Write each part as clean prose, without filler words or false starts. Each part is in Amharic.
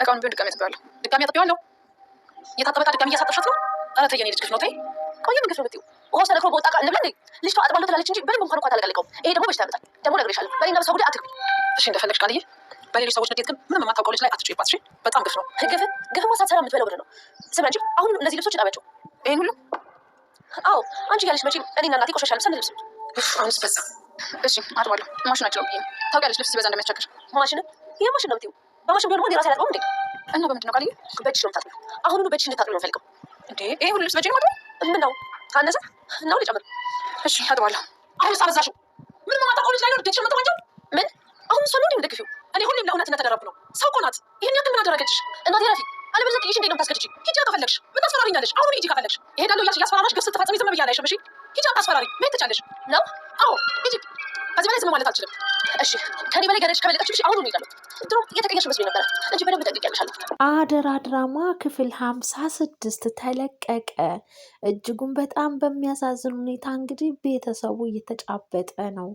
እቃውን ቢሆን ድጋሚ አጥቤዋለሁ። የታጠበ ዕቃ ድጋሚ እያሳጠብሻት ነው። ኧረ ተይ የኔ ልጅ ግፍ ነው። ተይ ቆይ ምን ግፍ ነው የምትይው? ውሃው ተነክሮ በወጣ ዕቃ እንብላ እንዴ? ልጅቷ አጥባለሁ ትላለች እንጂ በደንብ እንኳን አታለቀልቀውም። ይሄ ደግሞ በሽታ ያመጣል። ደግሞ እነግርሻለሁ በእኔና በሰው ጉዳይ አትግቢ እሺ? እንደፈለግሽ ቃልዬ። በሌሎች ሰዎች ንዴት ግን ምንም የማታውቀው ልጅ ላይ አትጩይባት እሺ? በጣም ግፍ ነው። ግፍማ ሳትሰራ የምትበለው ብር ነው። ስሚ አንቺ አሁን እነዚህ ልብሶች እጠቢያቸው። ይሄን ሁሉ? አዎ አንቺ እያለሽ መቼም እኔና እናቴ ቆሻሻ ልብስ አንለብስም። አሁንስ በዛ። እሺ አጥባለሁ። ማሽን አይችለውም ብዬሽ ነው። ታውቂያለሽ ልብስ ሲበዛ እንደሚያስቸግር። ማሽንም ይሄ ማሽን ነው የምትይው? በማሽን ቢሆን ራሴ አላጥበውም እንዴ? እና በምንድን ነው ቃልዬ? በእጅሽ ነው የምታጥቢው። አሁኑኑ በእጅሽ እንድታጥቢው ነው የምፈልገው። እንዴ ይሄ ሁሉ ልብስ በእጄ ነው የማጥበው? ምን ነው ካነሰ ነው ልጨምር? እሺ አጥባለሁ። አሁንስ አበዛሽው። ምንም የማታውቀው ልጅ ላይ ነው ልትሄጂሽ የምትወጪው? ምን አሁን እሷ ነው እንደምትደግፊው? እኔ ሁሌም ለእውነትነት ተደረብኩ ነው። ሰው እኮ ናት። ይሄን ያክል ምን አደረገችሽ? እናቴ ረፊ አለበለዚያ ጥይሽ እንዴት ነው የምታስገድጂኝ? ሂጂ ከፈለግሽ። ምን ታስፈራሪኛለሽ? አሁን ሂጂ ከፈለግሽ። እሄዳለሁ እያልሽ እያስፈራራሽ ግፍ ስትፈጽሚ ዝም ብዬሽ አላይሽም። እሺ ሂጂ አታስፈራሪ። መሄድ ትቻለሽ ነው? አዎ ሂጂ። ከዚህ በላይ ዝም ማለት አልችልም። እሺ ከኔ በላይ ገረድሽ ከበለጠችሽ አሁን እሄዳለሁ። ድሮ እየተቀየርሽ መስሎኝ ነበረ እንጂ በደንብ ጠንቅቄያለሻለሁ። አደራ ድራማ ክፍል 56 ተለቀቀ። እጅጉን በጣም በሚያሳዝን ሁኔታ እንግዲህ ቤተሰቡ እየተጫበጠ ነው።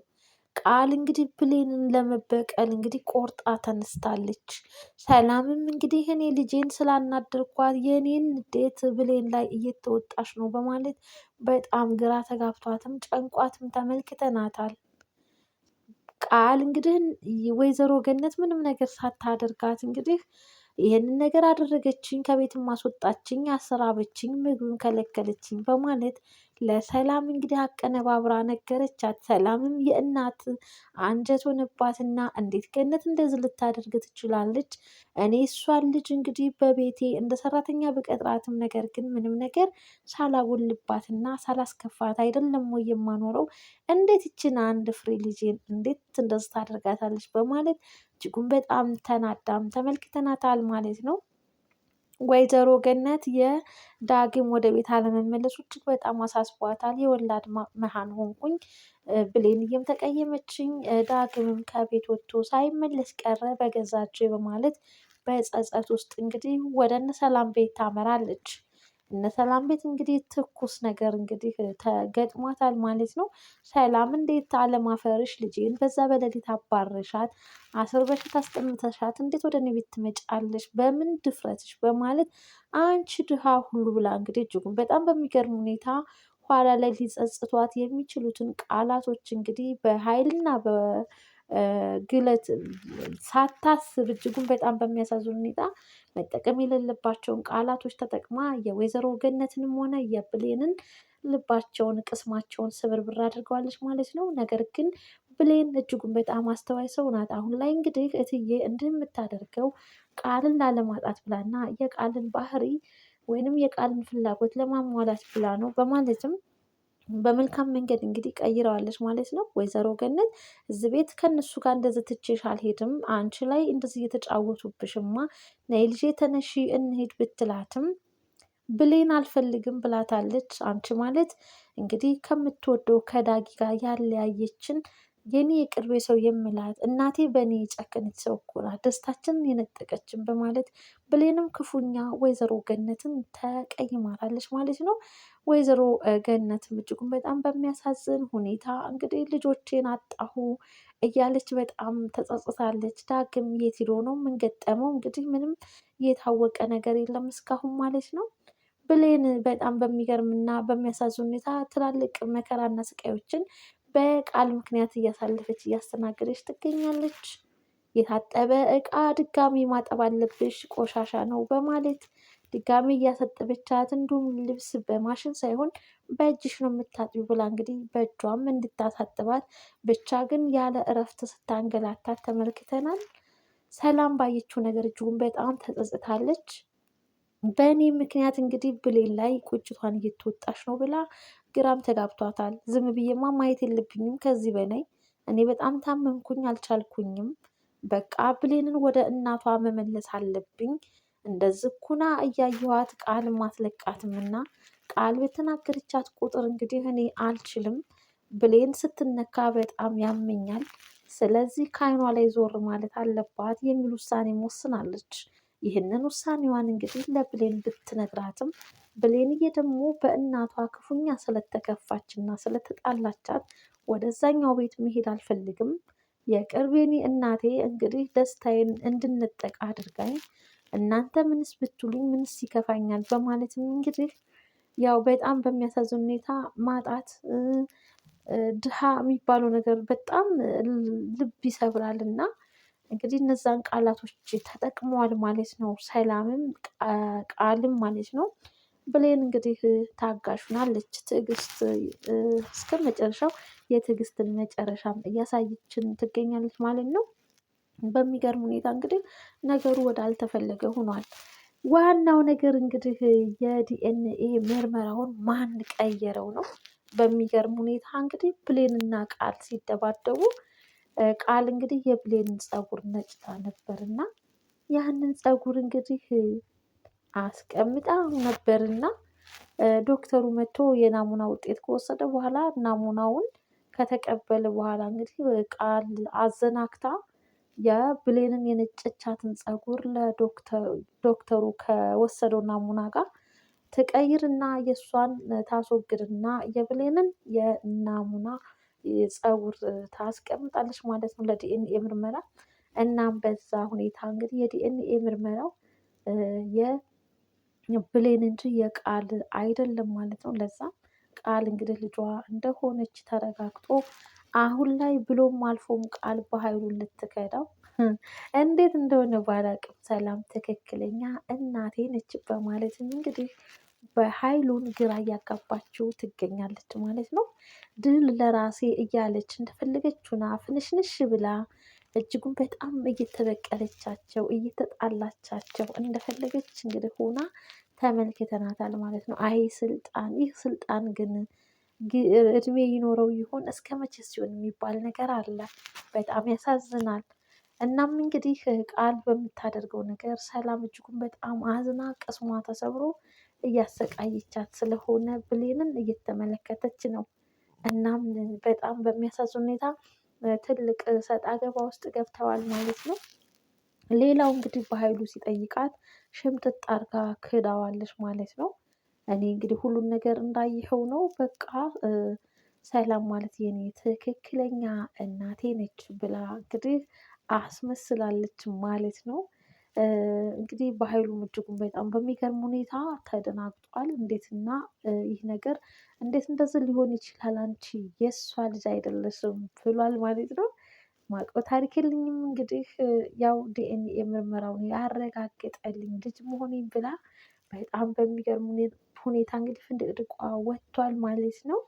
ቃል እንግዲህ ብሌንን ለመበቀል እንግዲህ ቆርጣ ተነስታለች። ሰላምም እንግዲህ እኔ ልጄን ስላናደርኳት የኔን ንዴት ብሌን ላይ እየተወጣች ነው በማለት በጣም ግራ ተጋብቷትም ጨንቋትም ተመልክተናታል። ቃል እንግዲህ ወይዘሮ ገነት ምንም ነገር ሳታደርጋት እንግዲህ ይህንን ነገር አደረገችኝ፣ ከቤትም ማስወጣችኝ፣ አሰራበችኝ፣ ምግብም ከለከለችኝ በማለት ለሰላም እንግዲህ አቀነባብራ ነገረቻት። ሰላምም የእናት አንጀት ሆነባትና እንዴት ገነት እንደዚህ ልታደርግ ትችላለች? እኔ እሷን ልጅ እንግዲህ በቤቴ እንደ ሰራተኛ ብቀጥራትም ነገር ግን ምንም ነገር ሳላጎልባትና ሳላስከፋት አይደለም ወይ የማኖረው? እንዴት ይችን አንድ ፍሬ ልጄን እንዴት እንደዚህ ታደርጋታለች? በማለት እጅጉን በጣም ተናዳም ተመልክተናታል ማለት ነው። ወይዘሮ ገነት የዳግም ወደ ቤት አለመመለሱ እጅግ በጣም አሳስቧታል። የወላድ መሃን ሆንኩኝ ብሌንዬም ተቀየመችኝ፣ ዳግምም ከቤት ወጥቶ ሳይመለስ ቀረ በገዛ እጄ በማለት በጸጸት ውስጥ እንግዲህ ወደ እነ ሰላም ቤት ታመራለች። እነ ሰላም ቤት እንግዲህ ትኩስ ነገር እንግዲህ ተገጥሟታል ማለት ነው። ሰላም እንዴት አለማፈርሽ ልጄን በዛ በሌሊት አባረሻት፣ አስር በፊት አስቀምጠሻት እንዴት ወደ እኔ ቤት ትመጫለሽ? በምን ድፍረትሽ? በማለት አንቺ ድሃ ሁሉ ብላ እንግዲህ እጅጉን በጣም በሚገርም ሁኔታ ኋላ ላይ ሊጸጽቷት የሚችሉትን ቃላቶች እንግዲህ በኃይልና ግለት ሳታስብ እጅጉን በጣም በሚያሳዝን ሁኔታ መጠቀም የሌለባቸውን ቃላቶች ተጠቅማ የወይዘሮ ገነትንም ሆነ የብሌንን ልባቸውን ቅስማቸውን ስብርብር አድርገዋለች ማለት ነው። ነገር ግን ብሌን እጅጉን በጣም አስተዋይ ሰው ናት። አሁን ላይ እንግዲህ እትዬ እንዲህ የምታደርገው ቃልን ላለማጣት ብላና የቃልን ባህሪ ወይንም የቃልን ፍላጎት ለማሟላት ብላ ነው በማለትም በመልካም መንገድ እንግዲህ ቀይረዋለች ማለት ነው። ወይዘሮ ገነት እዚህ ቤት ከነሱ ጋር እንደዚህ ትቼሽ አልሄድም፣ አንቺ ላይ እንደዚህ እየተጫወቱብሽማ ነይ ልጄ ተነሺ እንሄድ ብትላትም ብሌን አልፈልግም ብላታለች። አንቺ ማለት እንግዲህ ከምትወደው ከዳጊ ጋር ያለያየችን የኔ የቅርቤ ሰው የምላት እናቴ በእኔ የጨከነች ሰው እኮ ናት፣ ደስታችንን የነጠቀችን በማለት ብሌንም ክፉኛ ወይዘሮ ገነትን ተቀይማታለች ማለት ነው። ወይዘሮ ገነትም እጅጉን በጣም በሚያሳዝን ሁኔታ እንግዲህ ልጆቼን አጣሁ እያለች በጣም ተጸጽታለች። ዳግም የት ሄዶ ነው? ምን ገጠመው? እንግዲህ ምንም የታወቀ ነገር የለም እስካሁን ማለት ነው። ብሌን በጣም በሚገርምና በሚያሳዝን ሁኔታ ትላልቅ መከራና ስቃዮችን በቃል ምክንያት እያሳለፈች እያስተናገደች ትገኛለች። የታጠበ እቃ ድጋሚ ማጠብ አለብሽ ቆሻሻ ነው በማለት ድጋሚ እያሰጠበቻት፣ እንዲሁም ልብስ በማሽን ሳይሆን በእጅሽ ነው የምታጥቢ ብላ እንግዲህ በእጇም እንድታሳጥባት ብቻ ግን ያለ እረፍት ስታንገላታት ተመልክተናል። ሰላም ባየችው ነገር እጅጉን በጣም ተጸጽታለች። በእኔ ምክንያት እንግዲህ ብሌን ላይ ቁጭቷን እየተወጣች ነው ብላ ግራም ተጋብቷታል። ዝም ብዬማ ማየት የለብኝም ከዚህ በላይ እኔ በጣም ታመምኩኝ፣ አልቻልኩኝም። በቃ ብሌንን ወደ እናቷ መመለስ አለብኝ። እንደዚህ ኩና እያየኋት ቃል ማትለቃትም እና ቃል በተናገረቻት ቁጥር እንግዲህ እኔ አልችልም። ብሌን ስትነካ በጣም ያመኛል። ስለዚህ ከዓይኗ ላይ ዞር ማለት አለባት የሚል ውሳኔ ወስናለች። ይህንን ውሳኔዋን እንግዲህ ለብሌን ብትነግራትም ብሌንዬ ደግሞ በእናቷ ክፉኛ ስለተከፋች እና ስለተጣላቻት ወደዛኛው ቤት መሄድ አልፈልግም። የቅርቤኔ እናቴ እንግዲህ ደስታዬን እንድንጠቅ አድርጋኝ እናንተ ምንስ ብትሉኝ ምንስ ይከፋኛል በማለትም እንግዲህ ያው በጣም በሚያሳዝን ሁኔታ ማጣት ድሃ የሚባለው ነገር በጣም ልብ ይሰብራል እና እንግዲህ እነዛን ቃላቶች ተጠቅመዋል ማለት ነው። ሰላምም ቃልም ማለት ነው። ብሌን እንግዲህ ታጋሽ ሆናለች። ትዕግስት እስከ መጨረሻው የትዕግስትን መጨረሻም እያሳየችን ትገኛለች ማለት ነው። በሚገርም ሁኔታ እንግዲህ ነገሩ ወደ አልተፈለገ ሆኗል። ዋናው ነገር እንግዲህ የዲኤንኤ ምርመራውን ማን ቀየረው ነው። በሚገርም ሁኔታ እንግዲህ ብሌንና ቃል ሲደባደቡ ቃል እንግዲህ የብሌንን ፀጉር ነጭታ ነበርና ያንን ፀጉር እንግዲህ አስቀምጣ ነበርና ዶክተሩ መጥቶ የናሙና ውጤት ከወሰደ በኋላ ናሙናውን ከተቀበለ በኋላ እንግዲህ ቃል አዘናግታ የብሌንን የነጨቻትን ፀጉር ለዶክተሩ ከወሰደው ናሙና ጋር ትቀይርና የእሷን ታስወግድና የብሌንን የናሙና ፀጉር ታስቀምጣለች ማለት ነው ለዲኤንኤ ምርመራ። እናም በዛ ሁኔታ እንግዲህ የዲኤንኤ ምርመራው የብሌን እንጂ የቃል አይደለም ማለት ነው። ለዛ ቃል እንግዲህ ልጇ እንደሆነች ተረጋግጦ አሁን ላይ ብሎም አልፎም ቃል በኃይሉ ልትከዳው እንዴት እንደሆነ ባላቅም ሰላም ትክክለኛ እናቴ ነች በማለትም እንግዲህ በኃይሉን ግራ እያጋባችው ትገኛለች ማለት ነው። ድል ለራሴ እያለች እንደፈለገች ሆና ፍንሽንሽ ብላ እጅጉን በጣም እየተበቀለቻቸው እየተጣላቻቸው እንደፈለገች እንግዲህ ሆና ተመልክተናታል ማለት ነው። አይ ስልጣን! ይህ ስልጣን ግን እድሜ ይኖረው ይሆን? እስከ መቼ ሲሆን የሚባል ነገር አለ። በጣም ያሳዝናል። እናም እንግዲህ ቃል በምታደርገው ነገር ሰላም እጅጉን በጣም አዝና ቅስሟ ተሰብሮ እያሰቃየቻት ስለሆነ ብሌንን እየተመለከተች ነው። እናም በጣም በሚያሳዝን ሁኔታ ትልቅ ሰጣ ገባ ውስጥ ገብተዋል ማለት ነው። ሌላው እንግዲህ በኃይሉ ሲጠይቃት ሽምጥጥ አርጋ ክዳዋለች ማለት ነው። እኔ እንግዲህ ሁሉን ነገር እንዳየኸው ነው። በቃ ሰላም ማለት የኔ ትክክለኛ እናቴ ነች ብላ እንግዲህ አስመስላለች ማለት ነው። እንግዲህ በኃይሉም እጅጉን በጣም በሚገርም ሁኔታ ተደናግጧል። እንዴትና ይህ ነገር እንዴት እንደዚህ ሊሆን ይችላል? አንቺ የእሷ ልጅ አይደለሽም ብሏል ማለት ነው። ማውቀው ታሪክ የለኝም እንግዲህ ያው ዲኤንኤ ምርመራውን ያረጋገጠልኝ ልጅ መሆኔን ብላ በጣም በሚገርም ሁኔታ እንግዲህ ፍንድቅድቋ ወጥቷል ማለት ነው።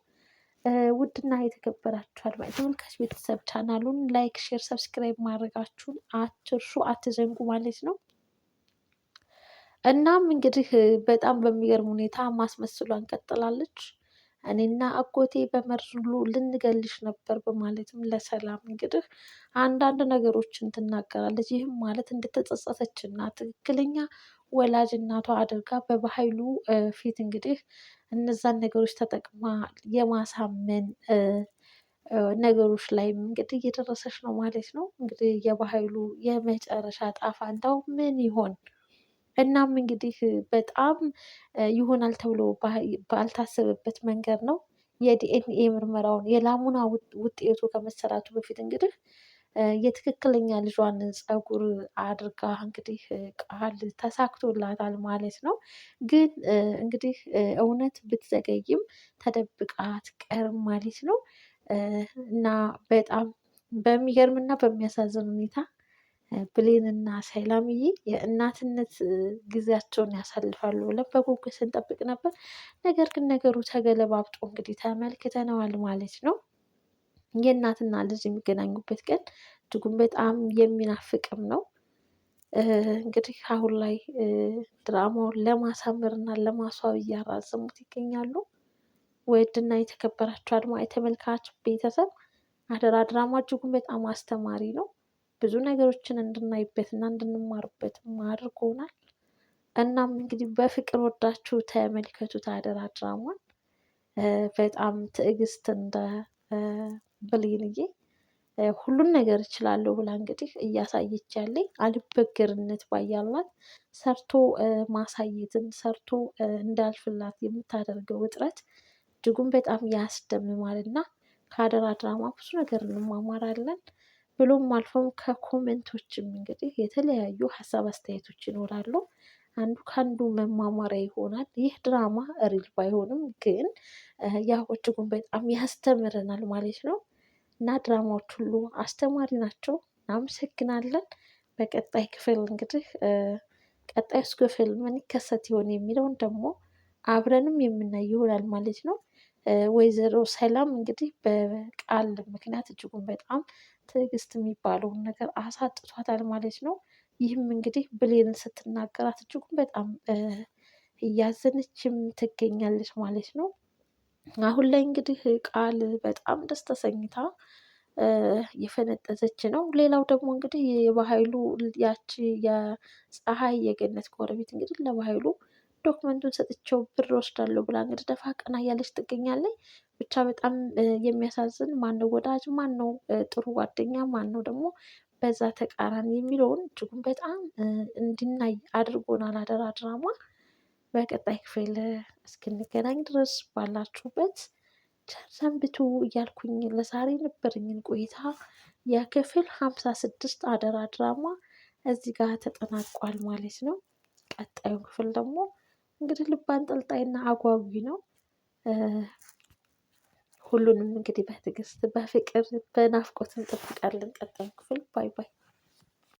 ውድና የተከበራችሁ አድማጭ ተመልካች ቤተሰብ ቻናሉን ላይክ፣ ሼር፣ ሰብስክራይብ ማድረጋችሁን አትርሱ፣ አትዘንጉ ማለት ነው። እናም እንግዲህ በጣም በሚገርም ሁኔታ ማስመስሏን ቀጥላለች። እኔና አጎቴ በመርዝ ሁሉ ልንገልሽ ነበር በማለትም ለሰላም እንግዲህ አንዳንድ ነገሮችን ትናገራለች። ይህም ማለት እንደተጸጸተች እና ትክክለኛ ወላጅ እናቷ አድርጋ በኃይሉ ፊት እንግዲህ እነዛን ነገሮች ተጠቅማ የማሳመን ነገሮች ላይም እንግዲህ እየደረሰች ነው ማለት ነው። እንግዲህ የበኃይሉ የመጨረሻ ጣፋንታው ምን ይሆን? እናም እንግዲህ በጣም ይሆናል ተብሎ ባልታሰበበት መንገድ ነው የዲኤንኤ ምርመራውን የናሙና ውጤቱ ከመሰራቱ በፊት እንግዲህ የትክክለኛ ልጇን ፀጉር አድርጋ እንግዲህ ቃል ተሳክቶላታል ማለት ነው። ግን እንግዲህ እውነት ብትዘገይም ተደብቃ አትቀርም ማለት ነው። እና በጣም በሚገርም እና በሚያሳዝን ሁኔታ ብሌንና ሰላምዬ የእናትነት ጊዜያቸውን ያሳልፋሉ ብለን በጉጉት ስንጠብቅ ነበር። ነገር ግን ነገሩ ተገለባብጦ እንግዲህ ተመልክተነዋል ማለት ነው። የእናትና ልጅ የሚገናኙበት ቀን እጅጉን በጣም የሚናፍቅም ነው። እንግዲህ አሁን ላይ ድራማውን ለማሳመር እና ለማስዋብ እያራዘሙት ይገኛሉ። ውድና የተከበራችሁ አድማጭ ተመልካች ቤተሰብ አደራ ድራማ እጅጉን በጣም አስተማሪ ነው። ብዙ ነገሮችን እንድናይበት እና እንድንማርበትም አድርጎናል። እናም እንግዲህ በፍቅር ወዳችሁ ተመልከቱት አደራ ድራማን። በጣም ትዕግስት እንደ ብሌንዬ ሁሉን ነገር እችላለሁ ብላ እንግዲህ እያሳየች ያለኝ አልበገርነት ባያላት ሰርቶ ማሳየትን ሰርቶ እንዳልፍላት የምታደርገው ውጥረት እጅጉን በጣም ያስደምማል እና ከአደራ ድራማ ብዙ ነገር እንማማራለን። ብሎም አልፎም ከኮመንቶችም እንግዲህ የተለያዩ ሀሳብ አስተያየቶች ይኖራሉ። አንዱ ከአንዱ መማማሪያ ይሆናል። ይህ ድራማ ሪል ባይሆንም ግን ያው እጅጉን በጣም ያስተምረናል ማለት ነው። እና ድራማዎች ሁሉ አስተማሪ ናቸው። እናመሰግናለን። በቀጣይ ክፍል እንግዲህ ቀጣዩስ ክፍል ምን ይከሰት ይሆን የሚለውን ደግሞ አብረንም የምናይ ይሆናል ማለት ነው። ወይዘሮ ሰላም እንግዲህ በቃል ምክንያት እጅጉን በጣም ትዕግስት የሚባለውን ነገር አሳጥቷታል ማለት ነው። ይህም እንግዲህ ብሌንን ስትናገራት እጅጉን በጣም እያዘነችም ትገኛለች ማለት ነው። አሁን ላይ እንግዲህ ቃል በጣም ደስ ተሰኝታ የፈነጠዘች ነው። ሌላው ደግሞ እንግዲህ የበሀይሉ ያቺ የፀሐይ የገነት ጎረቤት እንግዲህ ለበሀይሉ ዶክመንቱን ሰጥቼው ብር ወስዳለሁ ብላ እንግዲህ ደፋ ቀና እያለች ትገኛለች። ብቻ በጣም የሚያሳዝን ማነው ወዳጅ፣ ማነው ጥሩ ጓደኛ፣ ማነው ደግሞ በዛ ተቃራኒ የሚለውን እጅጉን በጣም እንድናይ አድርጎናል አደራ ድራማ። በቀጣይ ክፍል እስክንገናኝ ድረስ ባላችሁበት ቸር ሰንብቱ እያልኩኝ ለዛሬ ነበረኝን ቆይታ የክፍል 56 አደራ ድራማ እዚህ ጋር ተጠናቋል ማለት ነው። ቀጣዩ ክፍል ደግሞ እንግዲህ ልብ አንጠልጣይና አጓጊ ነው። ሁሉንም እንግዲህ በትዕግስት በፍቅር በናፍቆት እንጠብቃለን። ቀጣዩ ክፍል ባይ ባይ።